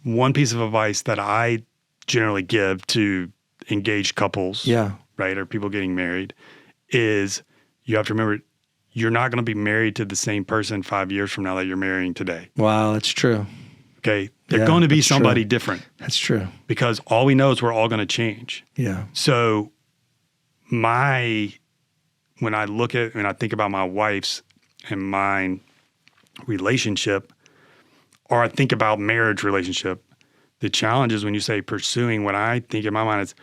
one piece of advice that I generally give to engaged couples, right, or people getting married, is you have to remember you're not going to be married to the same person 5 years from now that you're marrying today. Wow, that's true. Okay. They're going to be somebody different. That's true. Because all we know is we're all going to change. Yeah. So when I look at and I think about my wife's and mine relationship, or I think about marriage relationship, the challenge is when you say pursuing, what I think in my mind is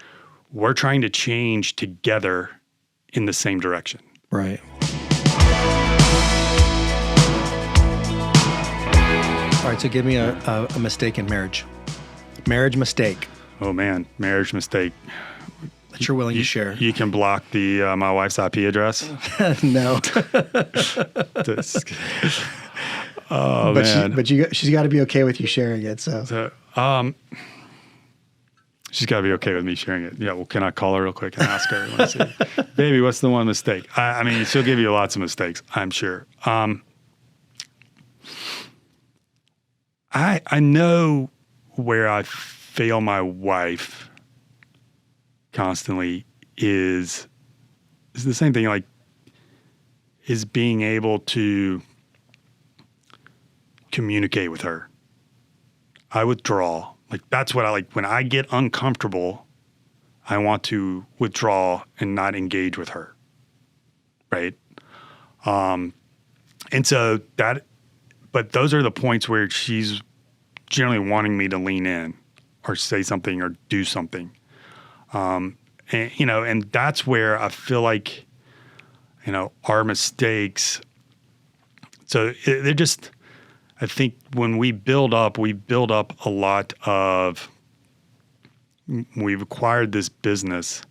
we're trying to change together in the same direction. Right. All right, so give me a mistake in marriage. Marriage mistake. Oh man, marriage mistake. That you're willing to share. You can block the my wife's IP address. No. Oh man. She's got to be okay with you sharing it. So she's got to be okay with me sharing it. Yeah. Well, can I call her real quick and ask her? Let's see. Baby, what's the one mistake? I mean, she'll give you lots of mistakes, I'm sure. I know where I fail my wife constantly is the same thing, like, is being able to communicate with her. I withdraw. Like, that's what I like. When I get uncomfortable, I want to withdraw and not engage with her. Right? And so but those are the points where she's generally wanting me to lean in or say something or do something. And that's where I feel like, our mistakes. So they're just, I think when we build up a lot of, we've acquired this business.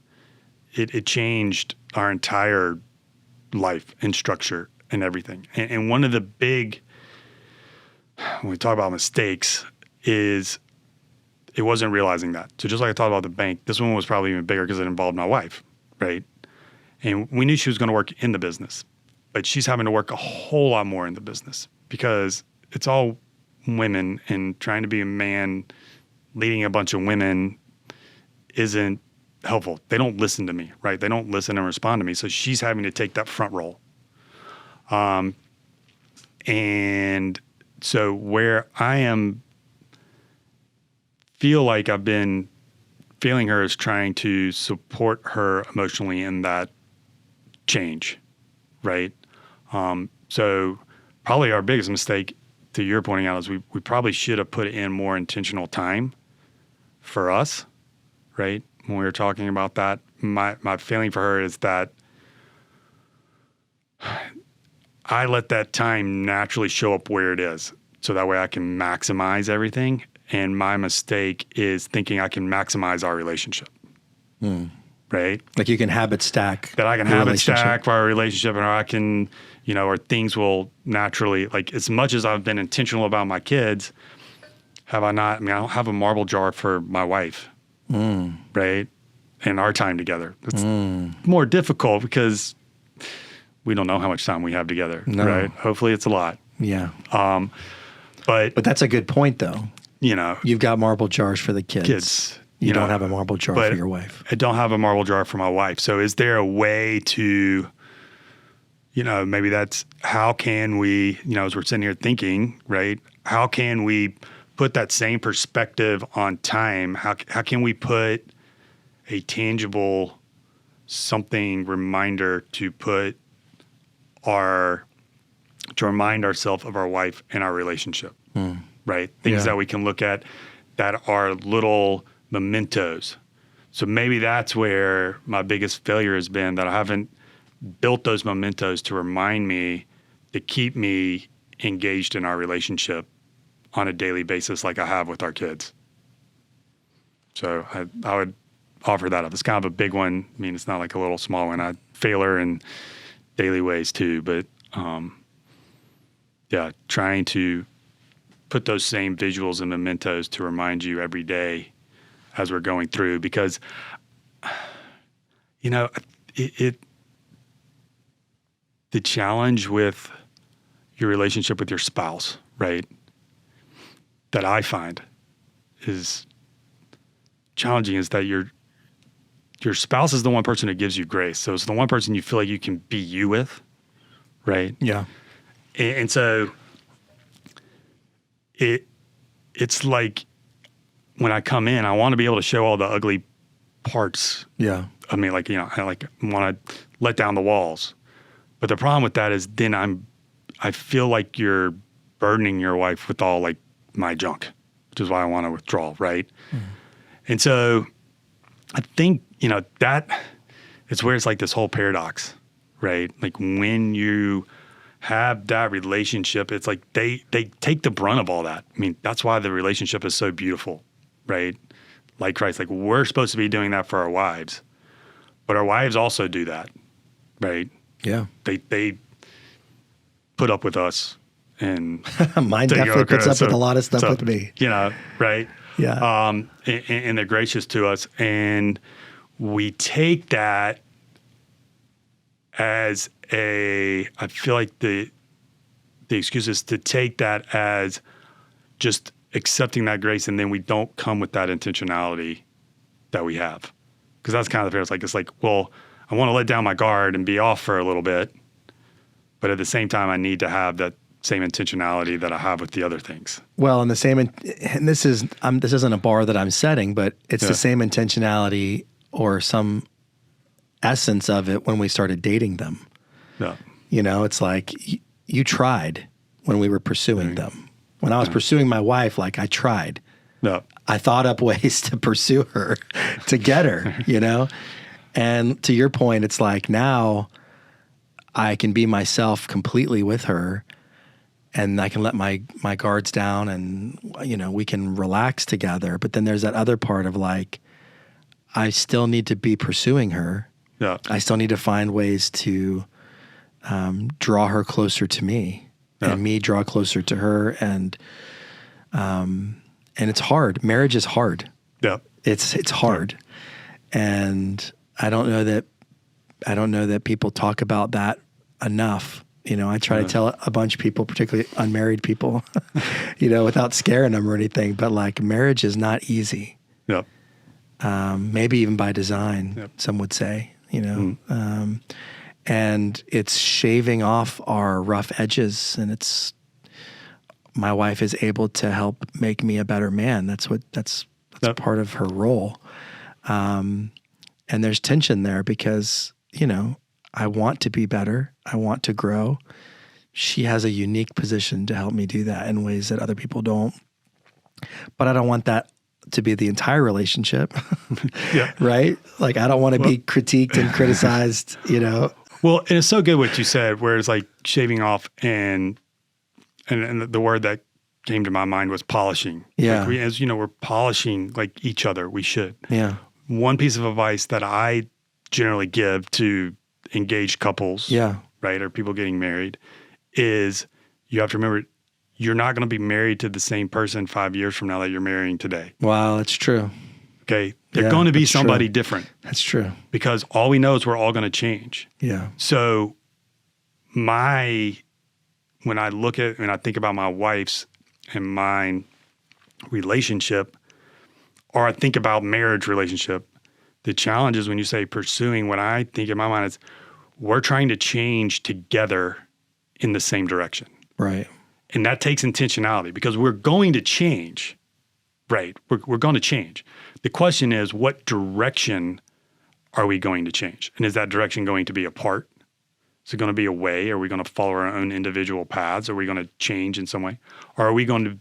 It changed our entire life and structure and everything. And one of the big, when we talk about mistakes, is it wasn't realizing that. So just like I talked about the bank, this one was probably even bigger because it involved my wife, right? And we knew she was going to work in the business, but she's having to work a whole lot more in the business because it's all women, and trying to be a man leading a bunch of women isn't helpful. They don't listen to me, right? They don't listen and respond to me. So she's having to take that front role. And so where I feel like I've been failing her is trying to support her emotionally in that change, right? So probably our biggest mistake, to your pointing out, is we probably should have put in more intentional time for us, right? When we were talking about that, my feeling for her is that I let that time naturally show up where it is, so that way I can maximize everything. And my mistake is thinking I can maximize our relationship, right? Like you can habit stack. That I can habit stack for our relationship, and I can, or things will naturally, like, as much as I've been intentional about my kids, have I not? I mean, I don't have a marble jar for my wife, right? And our time together. It's more difficult because we don't know how much time we have together, right? Hopefully it's a lot. Yeah. But that's a good point, though. You've got marble jars for the kids. You don't have a marble jar for your wife. I don't have a marble jar for my wife. So is there a way to, maybe that's, how can we, as we're sitting here thinking, right? How can we put that same perspective on time? How can we put a tangible reminder to remind ourselves of our wife and our relationship, right? Things that we can look at that are little mementos. So maybe that's where my biggest failure has been, that I haven't built those mementos to remind me, to keep me engaged in our relationship on a daily basis like I have with our kids. So I would offer that up. It's kind of a big one. I mean, it's not like a little small one. I fail her in daily ways too, but trying to put those same visuals and mementos to remind you every day as we're going through, because the challenge with your relationship with your spouse, right, that I find is challenging is that your spouse is the one person that gives you grace. So it's the one person you feel like you can be you with, right? Yeah. And so it's like when I come in, I want to be able to show all the ugly parts. Yeah. I mean, like, you know, I like want to let down the walls. But the problem with that is then I feel like you're burdening your wife with all like my junk, which is why I want to withdraw, right? Mm-hmm. And so I think, you know, that it's where it's like this whole paradox, right? Like when you have that relationship, it's like they take the brunt of all that. I mean, that's why the relationship is so beautiful, right? Like Christ, like we're supposed to be doing that for our wives, but our wives also do that, right? Yeah. They put up with us, and mine definitely puts up with a lot of stuff with me. You know, right? Yeah. And they're gracious to us, and we take that as I feel like the excuse is to take that as just accepting that grace, and then we don't come with that intentionality that we have. Because that's kind of the fear. It's like, well, I want to let down my guard and be off for a little bit, but at the same time, I need to have that same intentionality that I have with the other things. Well, and this isn't a bar that I'm setting, but it's the same intentionality or some essence of it when we started dating them. Yeah. You know, it's like you tried when we were pursuing them. When I was pursuing my wife, like I tried. No. I thought up ways to pursue her, to get her, you know? And to your point, it's like now I can be myself completely with her, and I can let my guards down, and, you know, we can relax together. But then there's that other part of like, I still need to be pursuing her. Yeah. I still need to find ways to draw her closer to me, and me draw closer to her. And it's hard. Marriage is hard. Yeah. It's hard. And I don't know that people talk about that enough. You know, I try to tell a bunch of people, particularly unmarried people, you know, without scaring them or anything, but like marriage is not easy. Yeah. Maybe even by design, some would say, you know, and it's shaving off our rough edges, and my wife is able to help make me a better man. That's part of her role. And there's tension there because, you know, I want to be better. I want to grow. She has a unique position to help me do that in ways that other people don't. But I don't want that to be the entire relationship. Yeah. Right? Like, I don't want to be critiqued and criticized, you know? Well, and it's so good what you said, where it's like shaving off and the word that came to my mind was polishing. Yeah. Like as you know, we're polishing like each other. We should. Yeah. One piece of advice that I generally give to engaged couples, right, or people getting married, is you have to remember you're not going to be married to the same person 5 years from now that you're marrying today. Wow, that's true. Okay, they're going to be somebody different. That's true. Because all we know is we're all going to change. Yeah. So when I look at and I think about my wife's and mine relationship, or I think about marriage relationship, the challenge is when you say pursuing, what I think in my mind is we're trying to change together in the same direction. Right. And that takes intentionality because we're going to change, right? We're going to change. The question is, what direction are we going to change? And is that direction going to be apart? Is it going to be away? Are we going to follow our own individual paths? Are we going to change in some way? Or are we going to,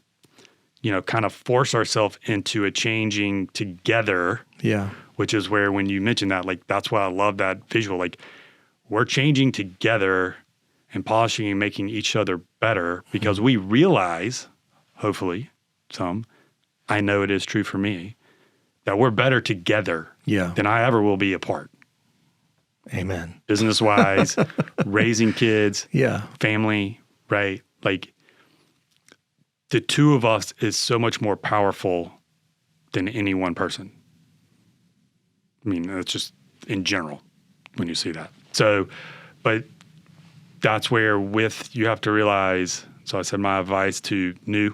you know, kind of force ourselves into a changing together? Yeah. Which is where when you mentioned that, like, that's why I love that visual. Like, we're changing together and polishing and making each other better because we realize, hopefully, I know it is true for me, that we're better together than I ever will be apart. Amen. Business-wise, raising kids, family, right? Like, the two of us is so much more powerful than any one person. I mean, that's just in general when you see that. So, but that's where you have to realize, so I said my advice to new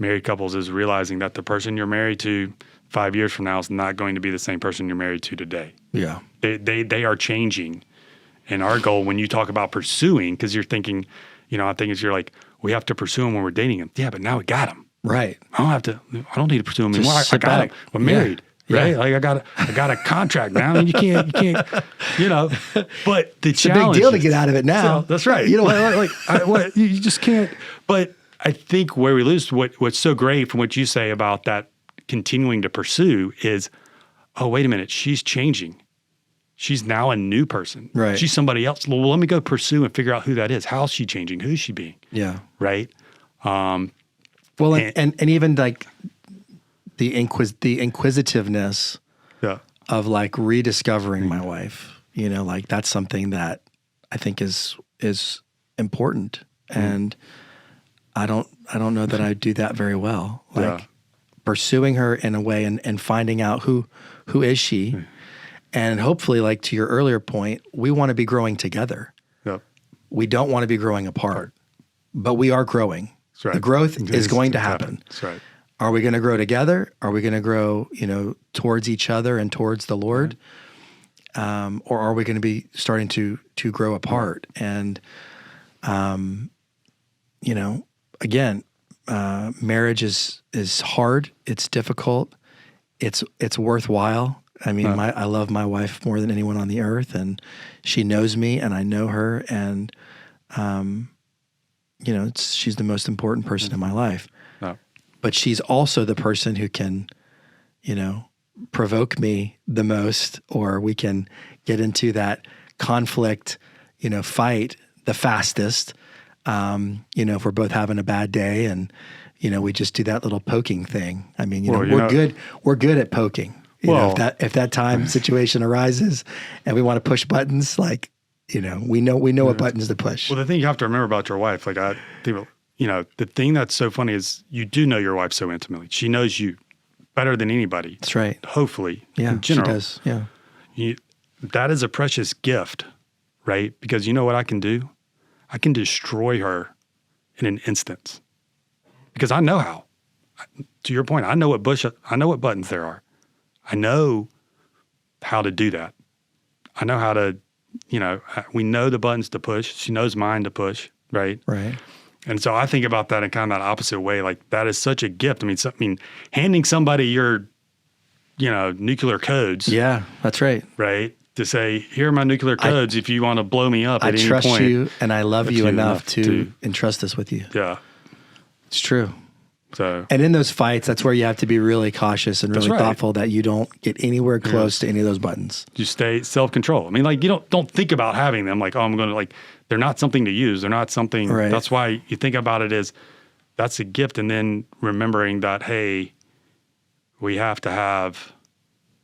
married couples is realizing that the person you're married to 5 years from now is not going to be the same person you're married to today. Yeah. They are changing. And our goal, when you talk about pursuing, because you're thinking, I think you're like, we have to pursue them when we're dating them. Yeah, but now we got them. Right. I don't need to pursue them anymore. I got them. We're married. Yeah. Right? Like I got a contract now, and you can't, But the It's a challenge, big deal to get out of it now. so, that's right. You just can't. But I think where we lose, what's so great from what you say about that continuing to pursue is, oh, wait a minute, she's changing. She's now a new person. Right. She's somebody else. Well, let me go pursue and figure out who that is. How's she changing? Who's she being? Yeah. Right. Well, and even like the inquisitiveness Yeah. of like rediscovering my wife, like that's something that I think is important. And I don't know that I do that very well. Like pursuing her in a way and finding out who is she. And hopefully, like to your earlier point, we want to be growing together. Yep. We don't want to be growing apart, but we are growing. That's right. The growth is going to happen. That's right. Are we going to grow together? Are we going to grow, towards each other and towards the Lord? Or are we going to be starting to grow apart? And, again, marriage is hard. It's difficult. It's worthwhile. I mean, I love my wife more than anyone on the earth, and she knows me, and I know her, and she's the most important person in my life. No. But she's also the person who can, provoke me the most, or we can get into that conflict, fight the fastest. If we're both having a bad day, and we just do that little poking thing. I mean, we're good at poking. If that time situation arises and we want to push buttons, like, we know what buttons to push. Well, the thing you have to remember about your wife, like I think, the thing that's so funny is you do know your wife so intimately. She knows you better than anybody. That's right. Hopefully, yeah, in general. she does. Yeah, that is a precious gift, right? Because you know what I can do? I can destroy her in an instant because I know how. To your point, I know what buttons there are. I know how to do that. I know how to, we know the buttons to push. She knows mine to push, right? Right. And so I think about that in kind of that opposite way. Like that is such a gift. I mean, handing somebody your, nuclear codes. Yeah, that's right. Right. To say, here are my nuclear codes if you want to blow me up at any point. I trust you and I love you enough to entrust this with you. Yeah. It's true. So, and in those fights, that's where you have to be really cautious and really thoughtful that you don't get anywhere close to any of those buttons. You stay self-control. I mean, like you don't think about having them like, oh, I'm going to they're not something to use. They're not something. Right. That's why you think about it as that's a gift. And then remembering that, hey, we have to have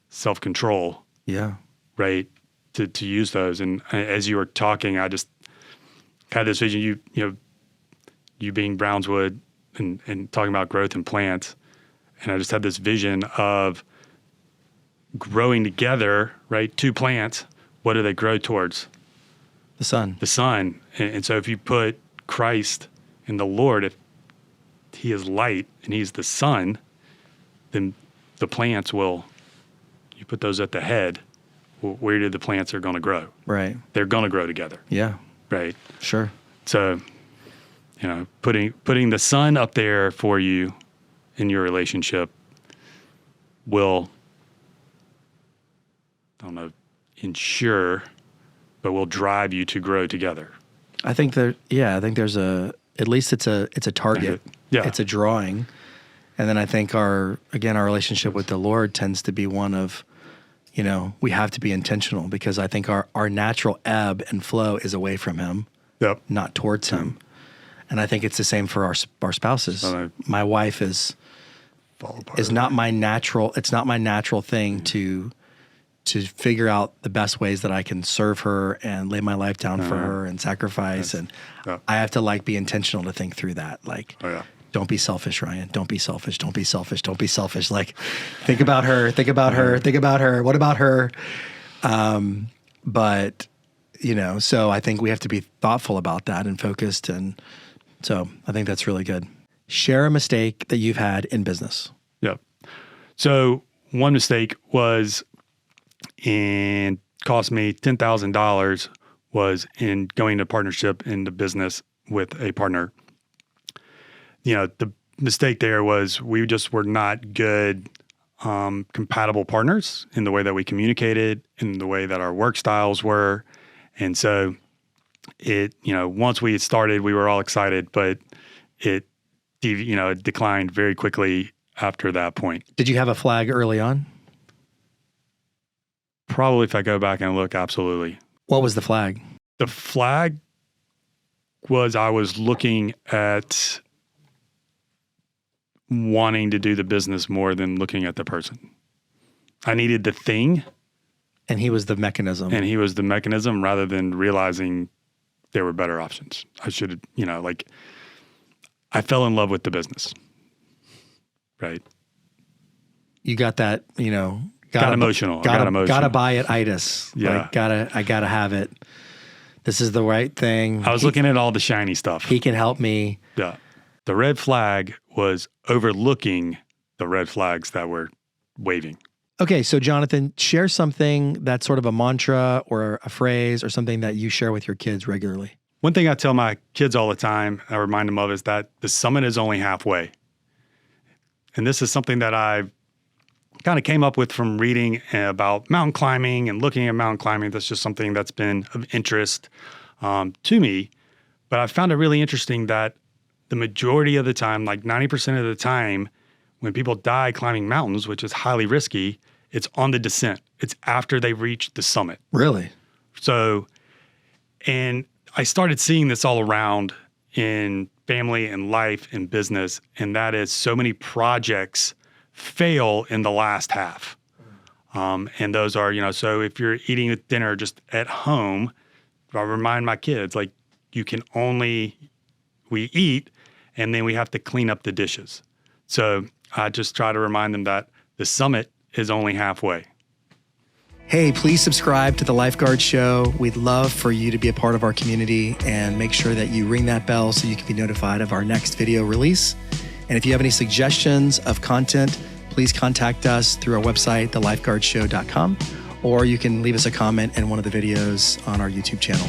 self-control. Yeah. Right. To use those. And as you were talking, I just had this vision, you being Brownswood, and talking about growth in plants. And I just had this vision of growing together, right? Two plants. What do they grow towards? The sun. The sun. And so if you put Christ in the Lord, if he is light and he's the sun, then the plants you put those at the head, where do the plants are going to grow? Right. They're going to grow together. Yeah. Right. Sure. So, putting the sun up there for you in your relationship will, ensure, but will drive you to grow together. I think there's at least it's a target. Yeah. It's a drawing. And then I think our relationship with the Lord tends to be one of, we have to be intentional because I think our natural ebb and flow is away from him, not towards him. And I think it's the same for our spouses. My wife is not my natural. It's not my natural thing to figure out the best ways that I can serve her and lay my life down for her and sacrifice. And I have to be intentional to think through that. Don't be selfish, Ryan. Don't be selfish. Don't be selfish. Don't be selfish. Think about her. Think about her. Think about her. What about her? But so I think we have to be thoughtful about that and focused. And so I think that's really good. Share a mistake that you've had in business. Yep. So one mistake was cost me $10,000 was in going into partnership into business with a partner. The mistake there was we just were not good compatible partners in the way that we communicated, in the way that our work styles were. And so once we had started, we were all excited, but it declined very quickly after that point. Did you have a flag early on? Probably if I go back and look, absolutely. What was the flag? The flag was I was looking at wanting to do the business more than looking at the person. I needed the thing. And he was the mechanism. And he was the mechanism rather than realizing there were better options. I should have, I fell in love with the business. Right. You got that, got emotional. Gotta buy it itis. Yeah. I gotta have it. This is the right thing. I was looking at all the shiny stuff. He can help me. Yeah. The red flag was overlooking the red flags that were waving. Okay, so Jonathan, share something that's sort of a mantra or a phrase or something that you share with your kids regularly. One thing I tell my kids all the time, I remind them of, is that the summit is only halfway. And this is something that I kind of came up with from reading about mountain climbing and looking at mountain climbing. That's just something that's been of interest to me. But I found it really interesting that the majority of the time, like 90% of the time, when people die climbing mountains, which is highly risky, it's on the descent. It's after they reach the summit. Really? So, and I started seeing this all around in family and life and business, and that is so many projects fail in the last half. And those are, so if you're eating dinner just at home, I remind my kids, we eat, and then we have to clean up the dishes. So I just try to remind them that the summit is only halfway. Hey, please subscribe to The Lifeguard Show. We'd love for you to be a part of our community, and make sure that you ring that bell so you can be notified of our next video release. And if you have any suggestions of content, please contact us through our website, thelifeguardshow.com, or you can leave us a comment in one of the videos on our YouTube channel.